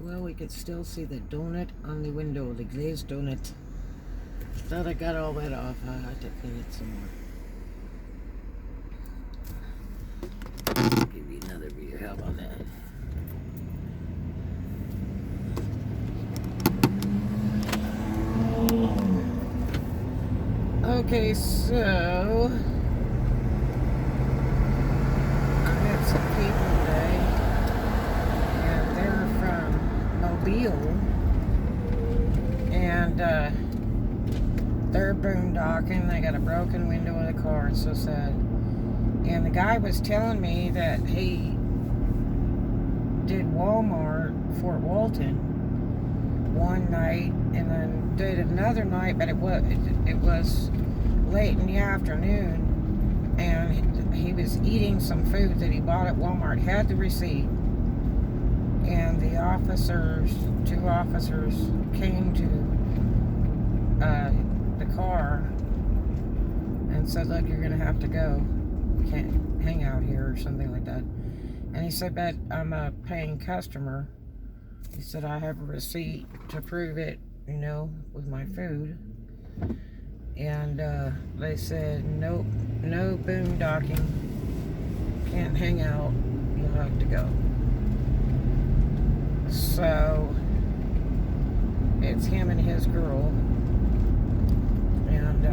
Well, we could still see the donut on the window, the glazed donut. Thought I got all that off. I had to clean it some more. I'll give you another view. How about that? Okay, so I met some people today, and they're from Mobile, and they're boondocking. They got a broken window in the car. It's so sad. And the guy was telling me that he did Walmart, Fort Walton, one night, and then did another night, but it was late in the afternoon, and he was eating some food that he bought at Walmart, had the receipt, and the two officers came to the car and said, look, you're gonna have to go, you can't hang out here, or something like that. And he said, but I'm a paying customer. He said, I have a receipt to prove it, with my food. And they said, nope, no boondocking, can't hang out, you'll have to go. So it's him and his girl, and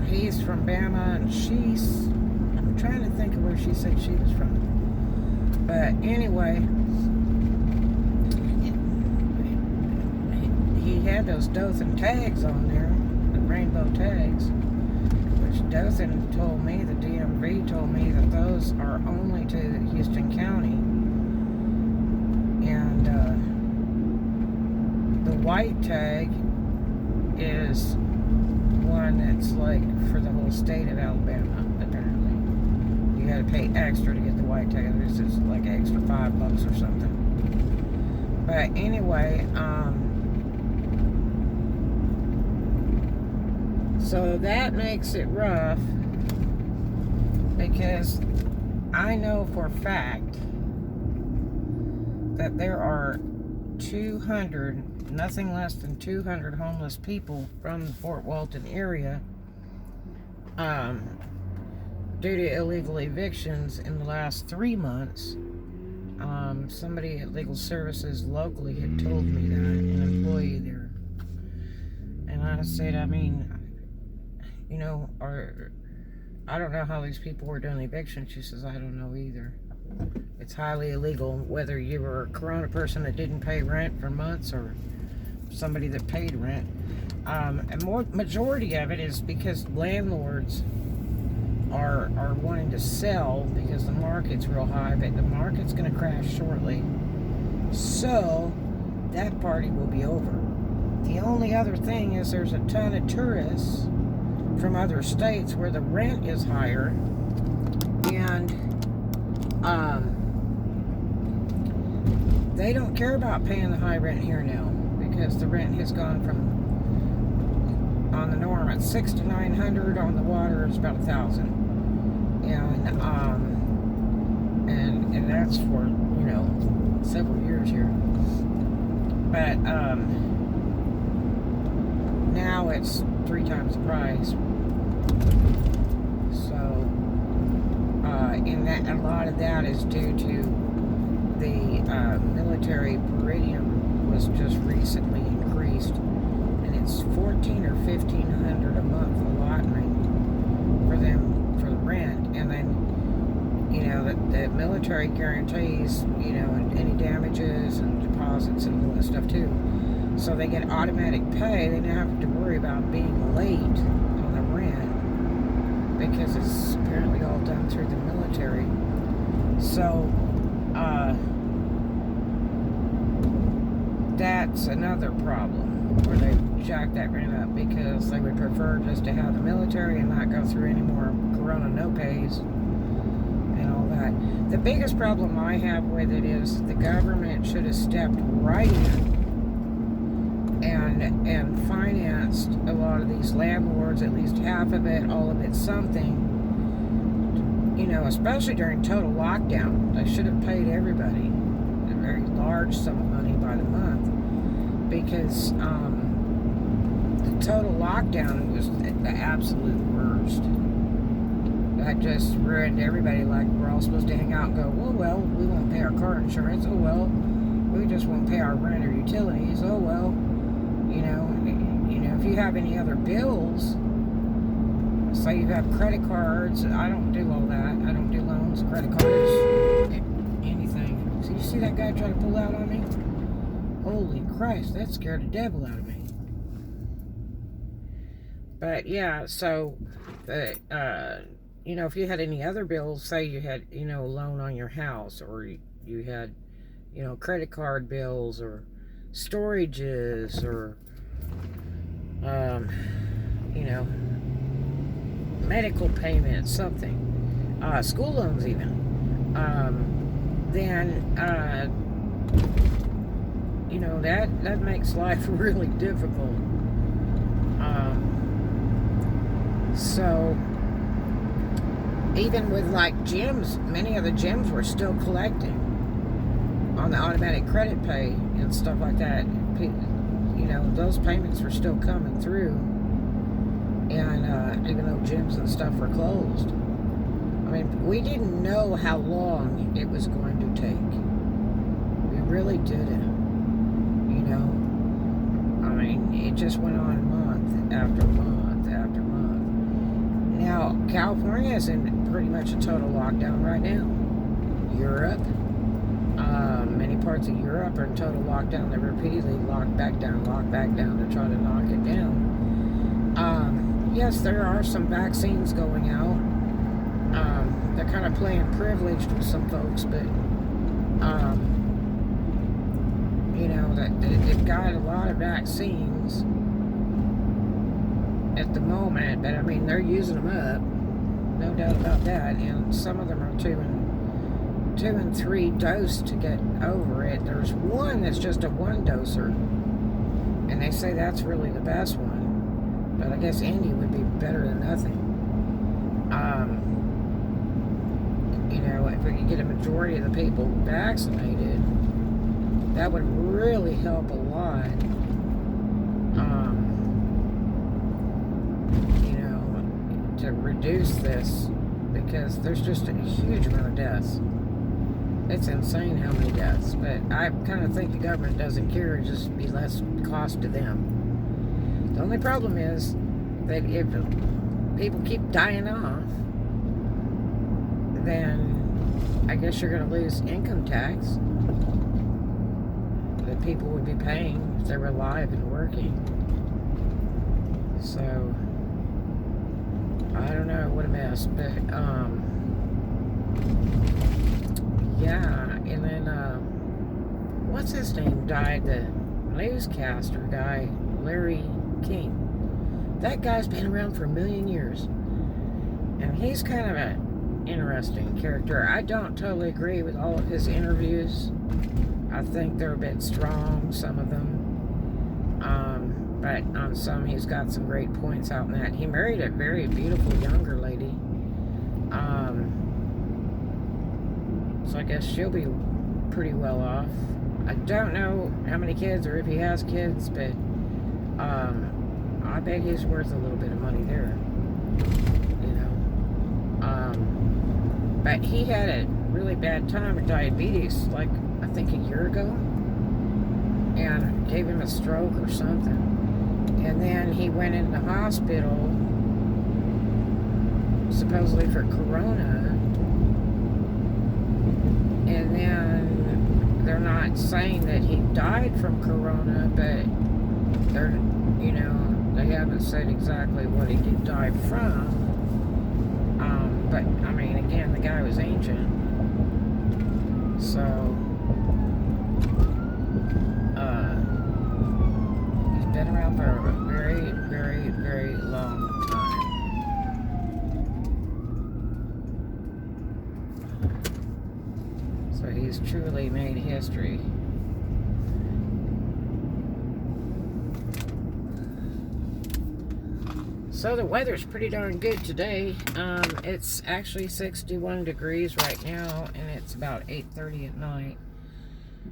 he's from Bama, and I'm trying to think of where she said she was from. But anyway, he had those Dothan tags on there, the rainbow tags, which Dothan told me, the DMV told me, that those are only to Houston County. And the white tag is one that's like for the whole state of Alabama, apparently. You gotta pay extra to get the white tag. This is like an extra $5 or something. But anyway, so that makes it rough, because I know for a fact that there are 200, nothing less than 200 homeless people from the Fort Walton area, due to illegal evictions in the last 3 months. Somebody at Legal Services locally had told me that, an employee there. And I said, I don't know how these people were doing eviction. She says, I don't know either. It's highly illegal, whether you were a Corona person that didn't pay rent for months or somebody that paid rent. And majority of it is because landlords are wanting to sell because the market's real high, but the market's going to crash shortly. So that party will be over. The only other thing is there's a ton of tourists from other states where the rent is higher, and they don't care about paying the high rent here now, because the rent has gone from, on the norm, at $600 to $900, on the water it's about $1,000, and that's for several years here. But now it's 3 times the price. So in that, a lot of that is due to the military per diem was just recently increased, and it's $1,400 or $1,500 a month allotment for them for the rent. And then the military guarantees any damages and deposits and all that stuff too. So they get automatic pay. They don't have to worry about being late on the rent, because it's apparently all done through the military. So that's another problem, where they jack that rent up, because they would prefer just to have the military and not go through any more Corona no-pays and all that. The biggest problem I have with it is the government should have stepped right in and financed a lot of these landlords, at least half of it, all of it, something, you know, especially during total lockdown, they should have paid everybody a very large sum of money by the month, because the total lockdown was the absolute worst. That just ruined everybody. Like, we're all supposed to hang out and go, well, we won't pay our car insurance. Oh, well, we just won't pay our rent or utilities. Oh, well, you know, if you have any other bills, say you have credit cards. I don't do all that. I don't do loans, credit cards, anything. So you see that guy try to pull out on me? Holy Christ, that scared the devil out of me. But yeah, so the you know, if you had any other bills, say you had, you know, a loan on your house, or you had, you know, credit card bills, or storages, or you know, medical payments, something, school loans even, then you know, that makes life really difficult. So even with like gyms, many of the gyms were still collecting on the automatic credit pay and stuff like that. You know, those payments were still coming through, and even though gyms and stuff were closed. I mean, we didn't know how long it was going to take. We really didn't. You know, I mean, it just went on month after month after month. Now, California is in pretty much a total lockdown right now. Europe, many parts of Europe are in total lockdown. They repeatedly lock back down to try to knock it down. Yes, there are some vaccines going out. They're kind of playing privileged with some folks, but you know, that they've got a lot of vaccines at the moment, but I mean, they're using them up, no doubt about that. And some of them are 2 and 3 dose to get over it. There's one that's just a 1-doser, and they say that's really the best one, but I guess any would be better than nothing. You know, if we could get a majority of the people vaccinated, that would really help a lot. You know, to reduce this, because there's just a huge amount of deaths. It's insane how many deaths, but I kind of think the government doesn't care. It'd just be less cost to them. The only problem is that if people keep dying off, then I guess you're going to lose income tax that people would be paying if they were alive and working. So I don't know, what a mess. But yeah, and then what's his name died, the newscaster guy, Larry King. That guy's been around for 1,000,000 years, and he's kind of an interesting character. I don't totally agree with all of his interviews. I think they're a bit strong, some of them, but on some he's got some great points out in that. He married a very beautiful younger lady, so I guess she'll be pretty well off. I don't know how many kids or if he has kids, but I bet he's worth a little bit of money there, you know. But he had a really bad time with diabetes, like I think a year ago, and gave him a stroke or something. And then he went into the hospital, supposedly for corona, and then they're not saying that he died from corona, but they're, you know, they haven't said exactly what he did die from. But I mean, again, the guy was ancient, so he's been around for a very, very, very long time. So he's truly made history. So the weather's pretty darn good today. It's actually 61 degrees right now, and it's about 8:30 at night.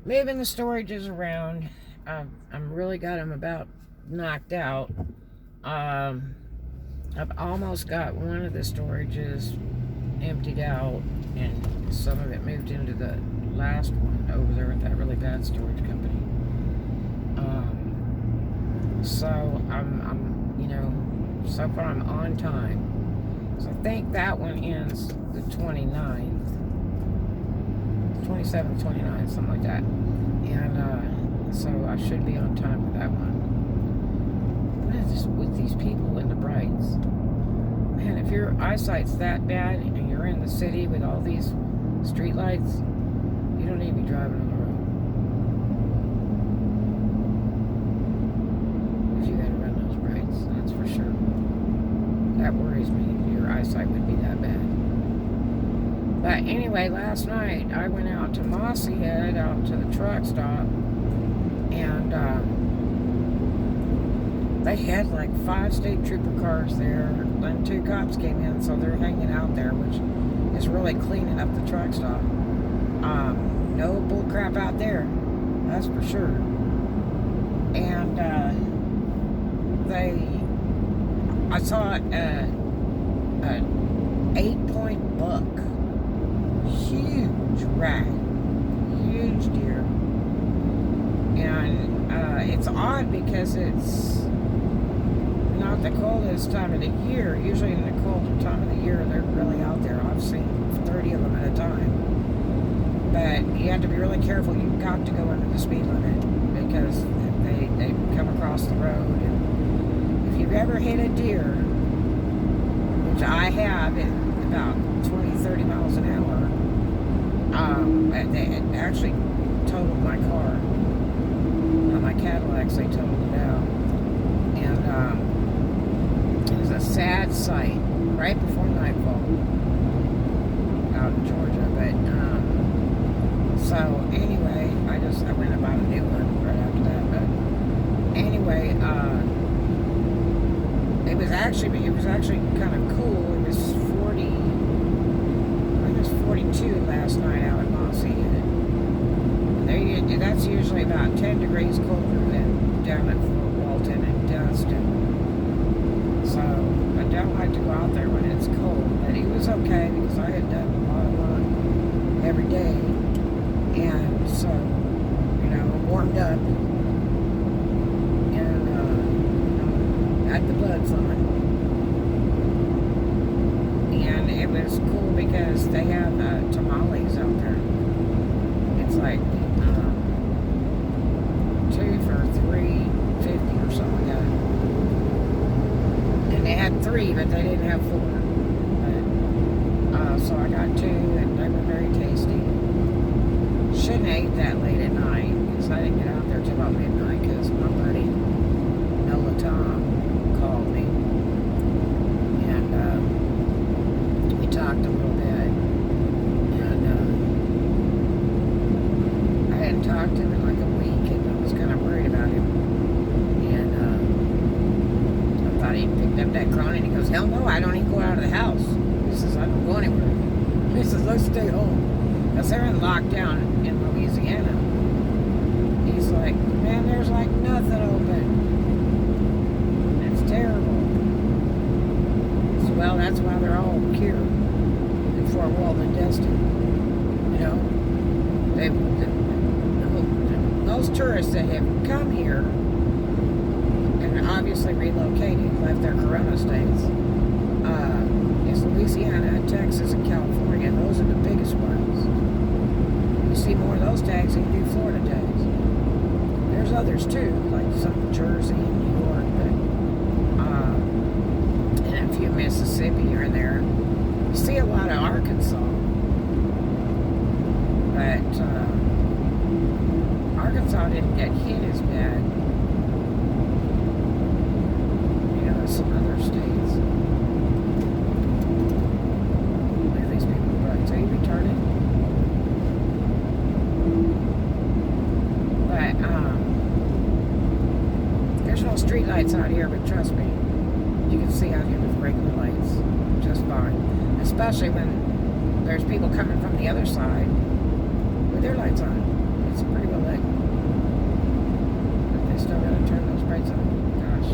Moving the storages around. I'm really got them about knocked out. I've almost got one of the storages emptied out, and some of it moved into the last one over there with that really bad storage company. So I'm you know, so far I'm on time. So I think that one ends the 29th, 27th, 29th, something like that. And so I should be on time with that one. What is this with these people in the brights? Man, if your eyesight's that bad and you're in the city with all these street lights, you don't need to be driving on the road. If you gotta run those brights, that's for sure. That worries me. Your eyesight would be that bad. But anyway, last night I went out to Mossy Head, out to the truck stop, and they had like 5 state trooper cars there. Then 2 cops came in, so they're hanging out there, which is really cleaning up the truck stop. No bull crap out there, that's for sure. And I saw an 8-point buck, huge rack, huge deer, and it's odd because it's not the coldest time of the year. Usually in the colder time of the year, they're really out there. I've seen 30 of them at a time. But you have to be really careful. You've got to go under the speed limit because they come across the road. And if you've ever hit a deer, which I have at about 20, 30 miles an hour, it actually totaled my car. My Cadillacs, they totaled it out. And it was a sad sight right before nightfall out in Georgia. But so anyway, I went and bought a new one right after that. But anyway, it was actually kind of cool. It was 40, I think it was 42 last night out at Mossy. That's usually about 10 degrees colder than down at Fort Walton and Dustin. So I don't like to go out there when it's cold, but it was okay because I had done a lot of work every day, and so warmed up and had the blood flowing, and it was cool because they have tamales out there. It's like 2 for $3.50 or something like that. And they had 3, but they didn't have 4. But, so I got 2, and they were very tasty. Shouldn't have ate that late at night because I didn't get out there till about midnight because my buddy Noah Tom called me, and we talked a little bit, and I hadn't talked to him in like a week, and I was kind of worried about him, and I thought he'd picked up that crony, and he goes, hell no, I don't even go out of the house. He says, I don't go anywhere. He says, let's stay home. Because they're in lockdown in Louisiana. He's like, man, there's like nothing open. It's terrible. So, well, that's why they're all here in Fort Walton and Destin. Those tourists that have come here and obviously relocated, left their corona states, is Louisiana, Texas, and California. Those are the biggest ones. You see more of those tags than you do Florida tags. There's others too, like some in Jersey and New York, but and a few Mississippi here and there. You see a lot of Arkansas, but Arkansas didn't get hit as bad, as some other states. Look at these people bright. Are you retarded? But there's no street lights out here, but trust me, you you can see out here with regular lights just fine. Especially when there's people coming from the other side with their lights on. It's pretty well lit. But they still gotta turn those brights on. Gosh.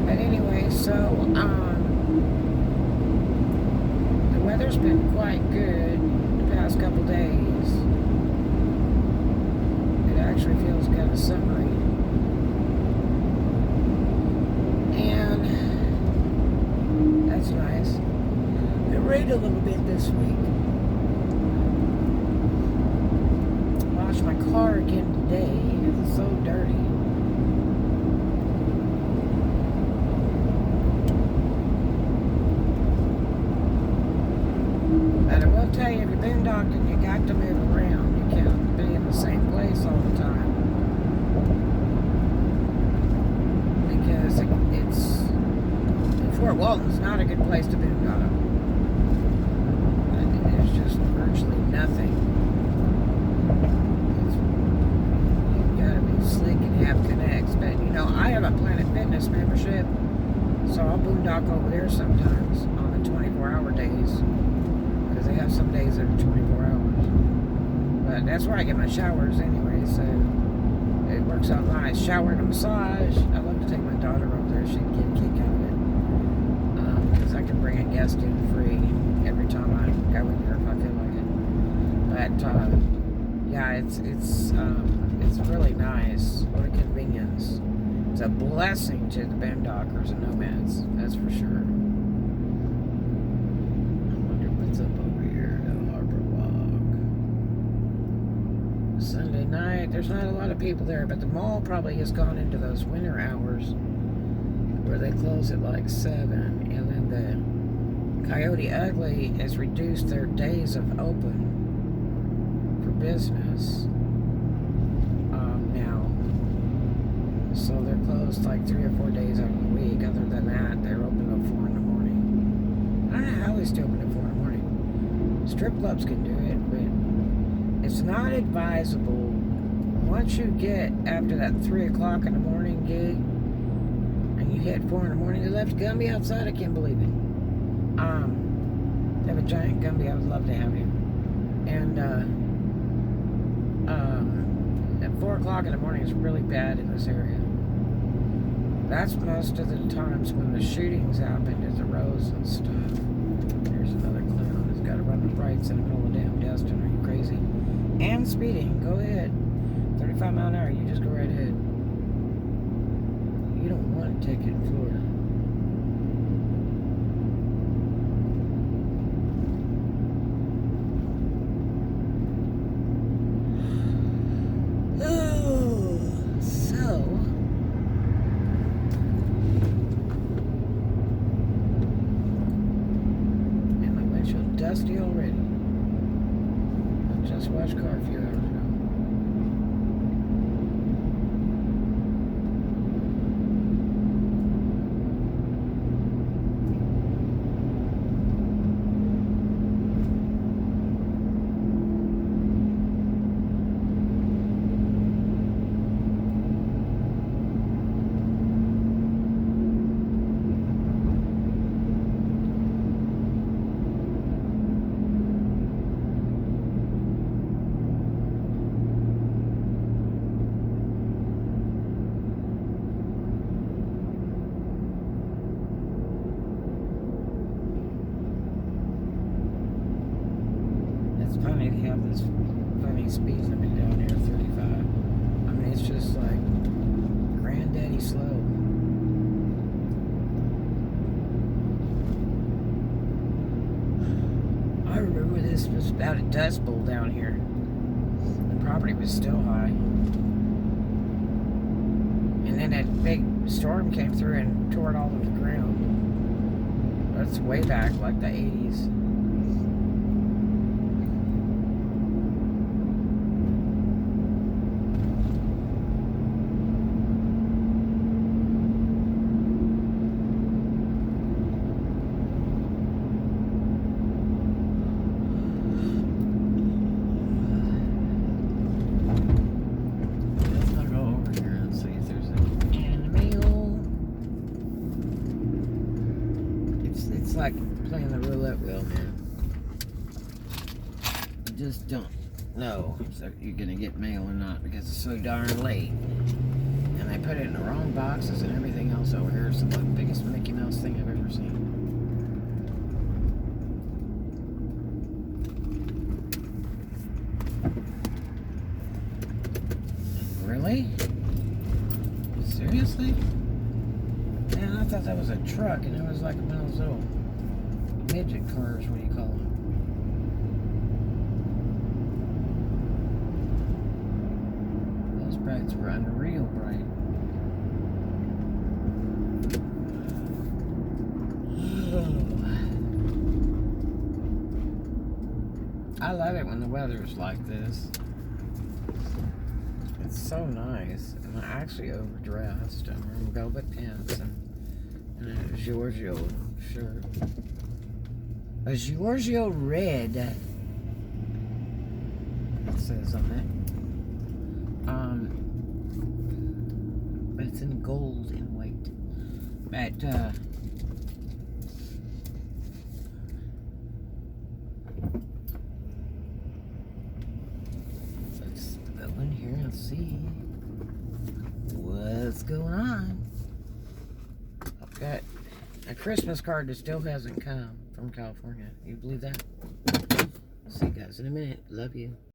But anyway, so, the weather's been quite good the past couple days. It actually feels kind of summery. And that's nice. It rained a little bit this week. Washed my car again today. It's so dirty. But I will tell you, if you're boondocking, you got to move around. You can't be in the same place all the time. Because it's Fort Walton's not a good place to boondock. There's just virtually nothing. You've got to be slick and have connects. But you know, I have a Planet Fitness membership, so I'll boondock over there sometimes on the 24-hour days. Because they have some days that are 24 hours. But that's where I get my showers anyway, so it works out nice. Shower and a massage. I love to take my daughter over there. She'd get a kick out of it. Because I can bring a guest in free every time I go in here if I feel like it. But yeah, it's really nice. What a convenience. It's a blessing to the boondockers and nomads, that's for sure. I wonder what's up over here at Harbor Walk. Sunday night, there's not a lot of people there, but the mall probably has gone into those winter hours where they close at like 7, and then the Coyote Ugly has reduced their days of open for business now. So they're closed like 3 or 4 days out of the week. Other than that, they're open till 4 in the morning. I don't know how they stay open at 4 in the morning. Strip clubs can do it, but it's not advisable. Once you get after that 3 o'clock in the morning gig, and you hit 4 in the morning, they left Gumby outside. I can't believe it. They have a giant Gumby. I would love to have him. And at 4 o'clock in the morning is really bad in this area. That's most of the times when the shootings happen at the rows and stuff. Here's another clown who's got to run the brights in the middle of the damn Destin. Are you crazy? And speeding. Go ahead. 35 mile an hour. You just go right ahead. You don't want a ticket in Florida. Dusty already. I just washed car a few hours ago. Funny to have this funny speed limit down here, 35. I mean, it's just like granddaddy slow. I remember this was about a dust bowl down here. The property was still high. And then that big storm came through and tore it all to the ground. That's way back, like the 80s. like playing the roulette wheel, man. You just don't know if you're gonna get mail or not because it's so darn late. And I put it in the wrong boxes and everything else over here. It's the biggest Mickey Mouse thing I've ever seen. Really? Seriously? Man, I thought that was a truck, and it was like one of those little midget cars, what do you call them? Those brights were unreal bright. I love it when the weather's like this. It's so nice. And I actually overdressed. I'm wearing velvet pants and a Giorgio shirt. A Giorgio red. It says on it. But it's in gold and white. But let's go in here and see what's going on. I've got a Christmas card that still hasn't come from California. You believe that? See you guys in a minute. Love you.